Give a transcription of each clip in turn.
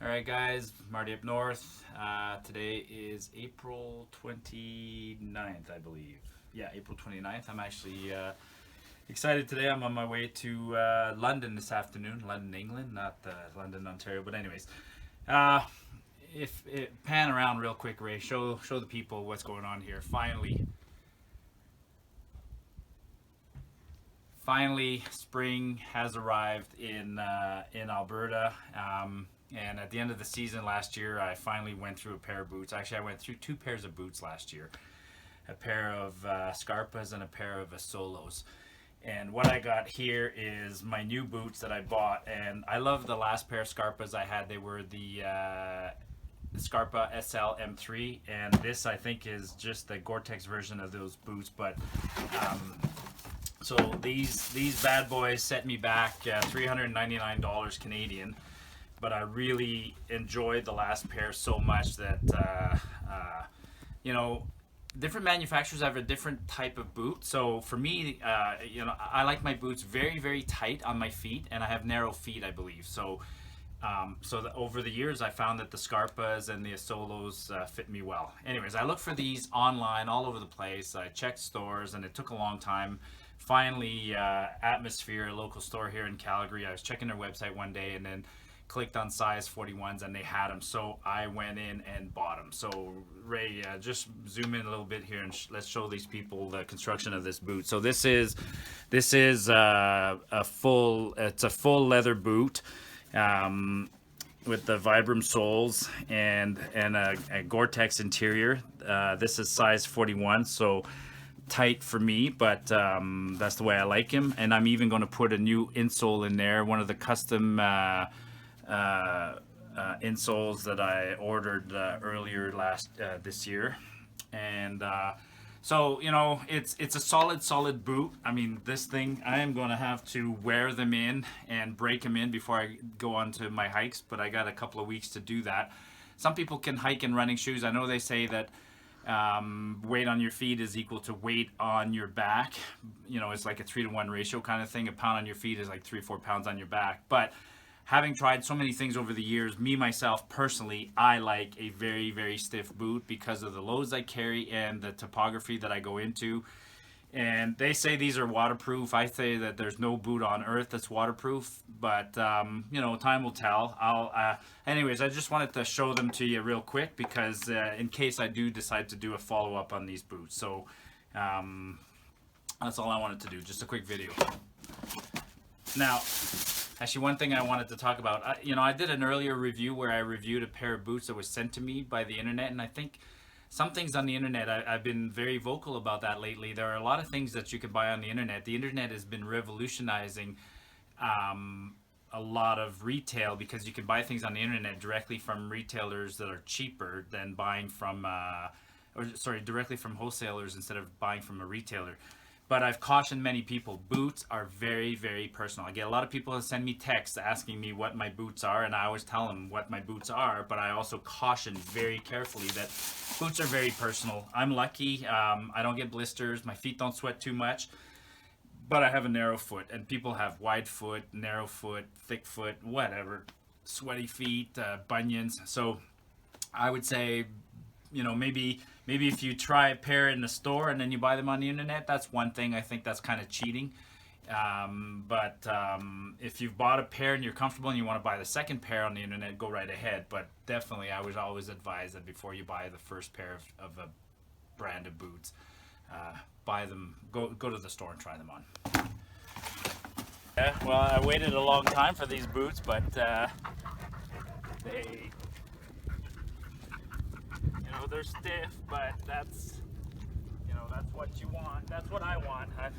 Alright guys, Martyupnorth. Today is April 29th, I believe. Yeah, April 29th. I'm actually excited today. I'm on my way to London this afternoon. London, England, not London, Ontario. But anyways, if it, pan around real quick, Ray, show the people what's going on here. Finally, spring has arrived in Alberta. And at the end of the season last year, I finally went through a pair of boots. Actually, I went through two pairs of boots last year. A pair of Scarpas and a pair of Solos. And what I got here is my new boots that I bought. And I love the last pair of Scarpas I had. They were the Scarpa SL M3. And this, I think, is just the Gore-Tex version of those boots. But so these bad boys set me back $399 Canadian. But I really enjoyed the last pair so much that, you know, different manufacturers have a different type of boot. So for me, you know, I like my boots very, very tight on my feet, and I have narrow feet, I believe. So, over the years, I found that the Scarpas and the Solos fit me well. Anyways, I looked for these online all over the place. I checked stores, and it took a long time. Finally, Atmosphere, a local store here in Calgary, I was checking their website one day, and then clicked on size 41s and they had them, so I went in and bought them. So Ray, just zoom in a little bit here and let's show these people the construction of this boot. So this is a full leather boot with the Vibram soles and a Gore-Tex interior. This is size 41, so tight for me, but that's the way I like him. And I'm even going to put a new insole in there, one of the custom insoles that I ordered earlier this year. And so, you know, it's a solid boot. I mean, this thing, I am going to have to wear them in and break them in before I go on to my hikes, but I got a couple of weeks to do that. Some people can hike in running shoes. I know they say that weight on your feet is equal to weight on your back. You know, it's like a 3-to-1 ratio kind of thing. A pound on your feet is like 3-4 pounds on your back. But having tried so many things over the years, me, myself, personally, I like a very, very stiff boot because of the loads I carry and the topography that I go into. And they say these are waterproof. I say that there's no boot on earth that's waterproof, but you know, time will tell. Anyways, I just wanted to show them to you real quick because in case I do decide to do a follow-up on these boots. So that's all I wanted to do, just a quick video. Now, actually, one thing I wanted to talk about, you know, I did an earlier review where I reviewed a pair of boots that was sent to me by the internet, and I think some things on the internet, I've been very vocal about that lately. There are a lot of things that you can buy on the internet. The internet has been revolutionizing a lot of retail because you can buy things on the internet directly from retailers that are cheaper than buying from, directly from wholesalers instead of buying from a retailer. But I've cautioned many people, boots are very, very personal. I get a lot of people who send me texts asking me what my boots are, and I always tell them what my boots are, but I also caution very carefully that boots are very personal. I'm lucky, I don't get blisters, my feet don't sweat too much, but I have a narrow foot, and people have wide foot, narrow foot, thick foot, whatever, sweaty feet, bunions. So I would say, you know, maybe if you try a pair in the store and then you buy them on the internet, that's one thing. I think that's kind of cheating. But if you've bought a pair and you're comfortable and you want to buy the second pair on the internet, go right ahead. But definitely, I would always advise that before you buy the first pair of a brand of boots, buy them. Go to the store and try them on. Yeah, well, I waited a long time for these boots, but they're stiff, but that's, you know, that's what you want. That's what I want. I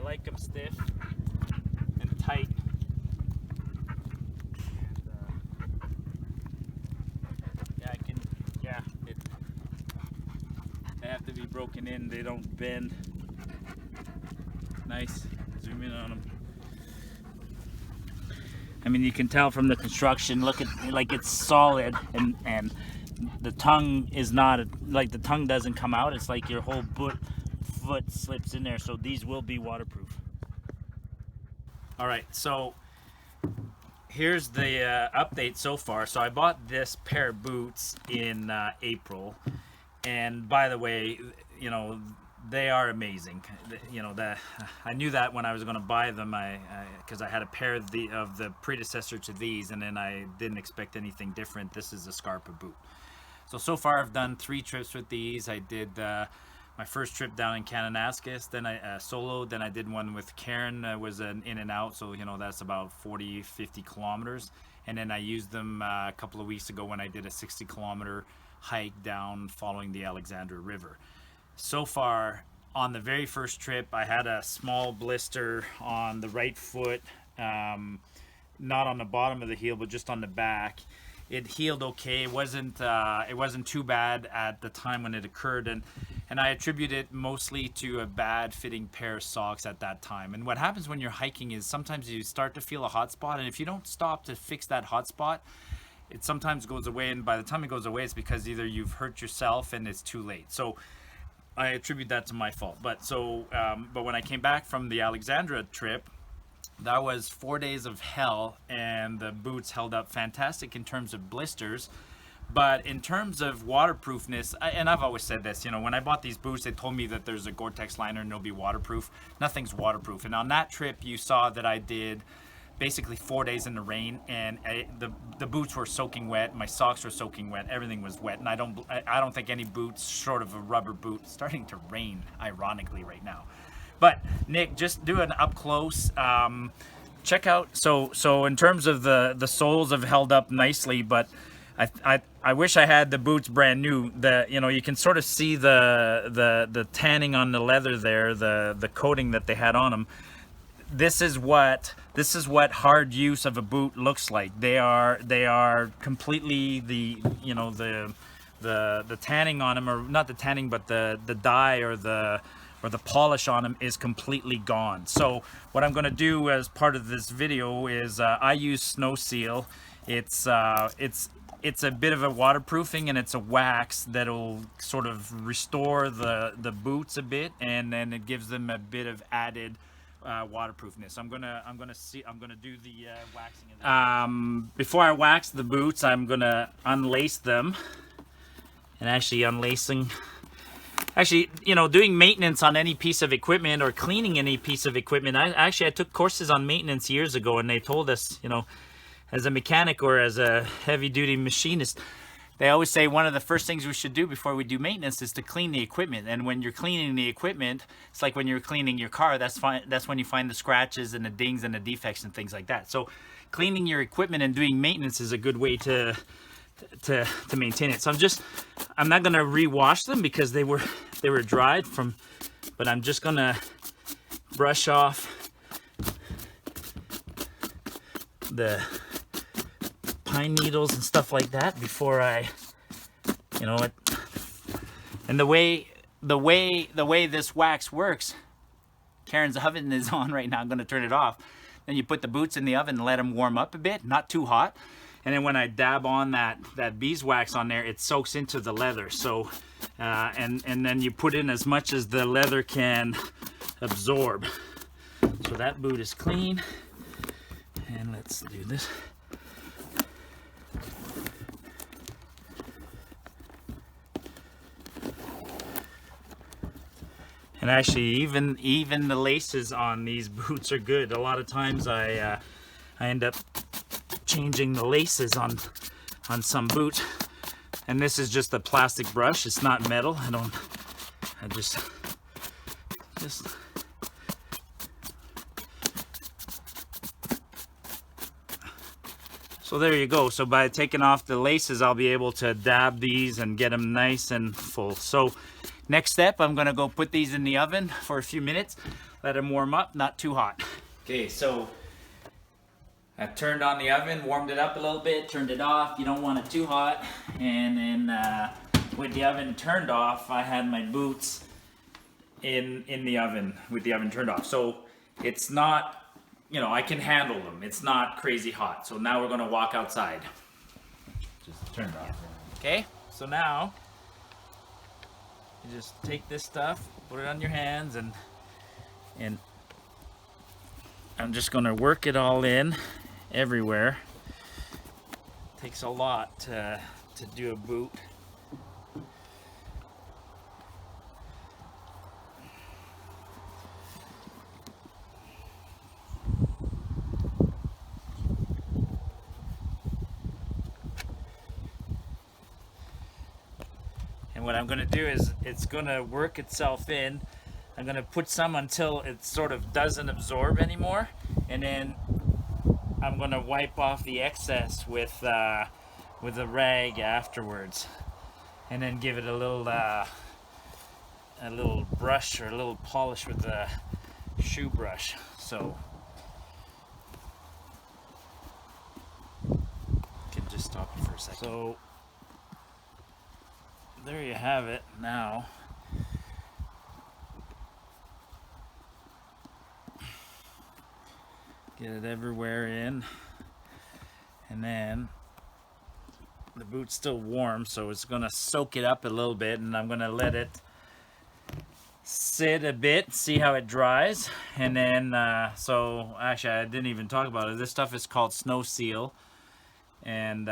like them stiff and tight. And, they have to be broken in. They don't bend. Nice. Zoom in on them. I mean, you can tell from the construction, look at, like, it's solid, and the tongue is not, like, the tongue doesn't come out. It's like your whole foot slips in there, so these will be waterproof. All right, so here's the update so far. So I bought this pair of boots in April, and by the way, you know, they are amazing. You know, that I knew that when I was going to buy them, because I had a pair of the predecessor to these, and then I didn't expect anything different. This is a Scarpa boot. So far I've done 3 trips with these. I did my first trip down in Kinesis, then I soloed, then I did one with Karen. Was an in and out, so you know, that's about 40-50 kilometers. And then I used them a couple of weeks ago when I did a 60-kilometer hike down following the Alexandra River. So far, on the very first trip, I had a small blister on the right foot, not on the bottom of the heel, but just on the back. It healed okay. It wasn't too bad at the time when it occurred, and I attribute it mostly to a bad fitting pair of socks at that time. And what happens when you're hiking is sometimes you start to feel a hot spot, and if you don't stop to fix that hot spot, it sometimes goes away, and by the time it goes away, it's because either you've hurt yourself and it's too late. So I attribute that to my fault. But when I came back from the Alexandra trip, that was 4 days of hell, and the boots held up fantastic in terms of blisters. But in terms of waterproofness, and I've always said this, you know, when I bought these boots, they told me that there's a Gore-Tex liner and they'll be waterproof. Nothing's waterproof. And on that trip, you saw that I did basically 4 days in the rain, and the boots were soaking wet, my socks were soaking wet, everything was wet, and I don't think any boots short of a rubber boot. It's starting to rain ironically right now. But Nick, just do an up close. Check out. So in terms of the soles have held up nicely, but I wish I had the boots brand new. You know, you can sort of see the tanning on the leather there, the coating that they had on them. This is what hard use of a boot looks like. They are completely the tanning on them, or not the tanning, but the dye or the polish on them is completely gone. So what I'm going to do as part of this video is I use Snow Seal. It's a bit of a waterproofing, and it's a wax that'll sort of restore the boots a bit, and then it gives them a bit of added waterproofness. I'm gonna do the waxing of them. Before I wax the boots, I'm gonna unlace them. And actually you know, doing maintenance on any piece of equipment or cleaning any piece of equipment, I took courses on maintenance years ago, and they told us, you know, as a mechanic or as a heavy-duty machinist, they always say one of the first things we should do before we do maintenance is to clean the equipment. And when you're cleaning the equipment, it's like when you're cleaning your car. That's when you find the scratches and the dings and the defects and things like that. So cleaning your equipment and doing maintenance is a good way to maintain it. So I'm not gonna rewash them because they were dried from, but I'm just gonna brush off the pine needles and stuff like that before I, you know it. And the way this wax works, Karen's oven is on right now. I'm gonna turn it off. Then you put the boots in the oven and let them warm up a bit, not too hot. And then when I dab on that beeswax on there, it soaks into the leather. So, and then you put in as much as the leather can absorb. So that boot is clean. And let's do this. And actually, even the laces on these boots are good. A lot of times I end up changing the laces on some boots, and this is just a plastic brush. It's not metal. I just so there you go. So by taking off the laces, I'll be able to dab these and get them nice and full. So next step, I'm gonna go put these in the oven for a few minutes, let them warm up, not too hot. Okay, so I turned on the oven, warmed it up a little bit, turned it off. You don't want it too hot. And then with the oven turned off, I had my boots in the oven with the oven turned off. So it's not, you know, I can handle them. It's not crazy hot. So now we're gonna walk outside. Just turned off. Okay, so now you just take this stuff, put it on your hands, and I'm just gonna work it all in everywhere. Takes a lot to do a boot. And what I'm going to do is it's going to work itself in. I'm going to put some until it sort of doesn't absorb anymore, and then I'm going to wipe off the excess with a rag afterwards, and then give it a little brush or a little polish with the shoe brush. So can just stop it for a second. So there you have it. Now get it everywhere in, and then the boot's still warm, so it's gonna soak it up a little bit, and I'm gonna let it sit a bit, see how it dries. And then so actually I didn't even talk about it. This stuff is called Snow Seal, and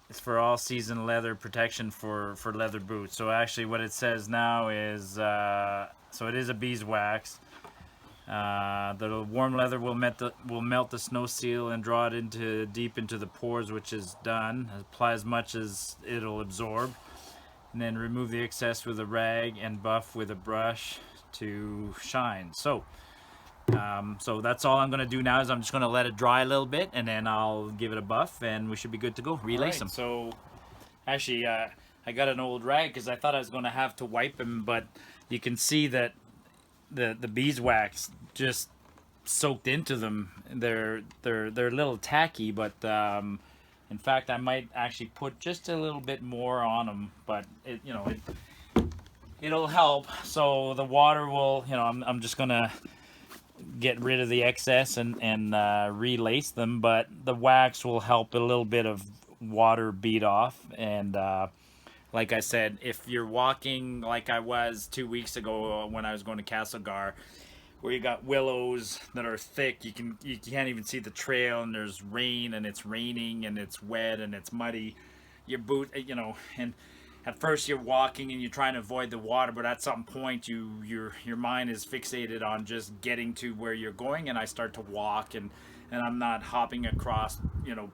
it's for all season leather protection for leather boots. So actually what it says now is so it is a beeswax. The warm leather will melt the Snow Seal and draw it deep into the pores, which is done. Apply as much as it'll absorb, and then remove the excess with a rag and buff with a brush to shine. So so that's all I'm going to do now, is I'm just going to let it dry a little bit, and then I'll give it a buff, and we should be good to go. Relace them. So actually I got an old rag because I thought I was going to have to wipe them, but you can see that the beeswax just soaked into them. They're a little tacky, but in fact I might actually put just a little bit more on them, but it'll help. So the water will, I'm just gonna get rid of the excess and relace them, but the wax will help a little bit of water bead off. And like I said, if you're walking like I was 2 weeks ago when I was going to Castlegar, where you got willows that are thick, you can't even see the trail, and there's rain, and it's raining, and it's wet, and it's muddy. Your boot, and at first you're walking and you're trying to avoid the water, but at some point your mind is fixated on just getting to where you're going, and I start to walk, and I'm not hopping across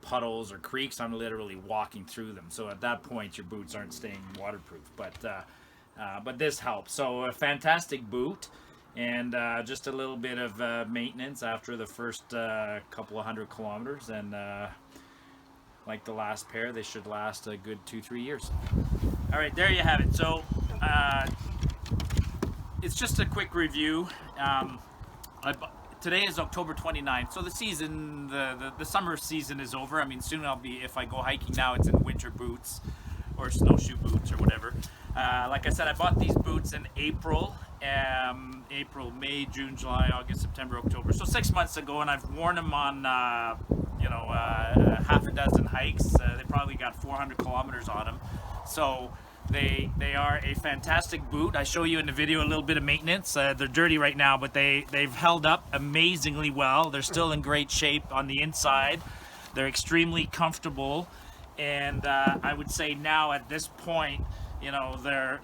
puddles or creeks. I'm literally walking through them. So at that point your boots aren't staying waterproof, but this helps. So a fantastic boot, and just a little bit of maintenance after the first couple of 100 kilometers, and like the last pair, they should last a good 2-3 years. All right, there you have it. So it's just a quick review. Today is October 29th, so the season, the summer season is over. I mean, soon I'll be, if I go hiking now, it's in winter boots or snowshoe boots or whatever. Like I said, I bought these boots in April, May, June, July, August, September, October. So 6 months ago, and I've worn them on, half a dozen hikes. They probably got 400 kilometers on them. So they are a fantastic boot. I show you in the video a little bit of maintenance. They're dirty right now, but they've held up amazingly well. They're still in great shape on the inside. They're extremely comfortable, and I would say now at this point, they're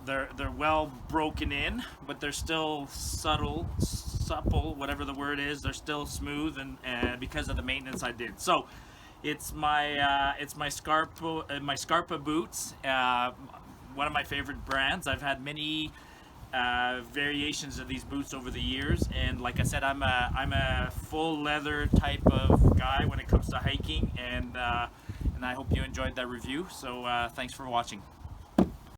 well broken in, but they're still supple, whatever the word is. They're still smooth, and because of the maintenance I did. So it's my Scarpa boots. One of my favorite brands. I've had many variations of these boots over the years, and like I said, I'm a full leather type of guy when it comes to hiking, and I hope you enjoyed that review. So thanks for watching.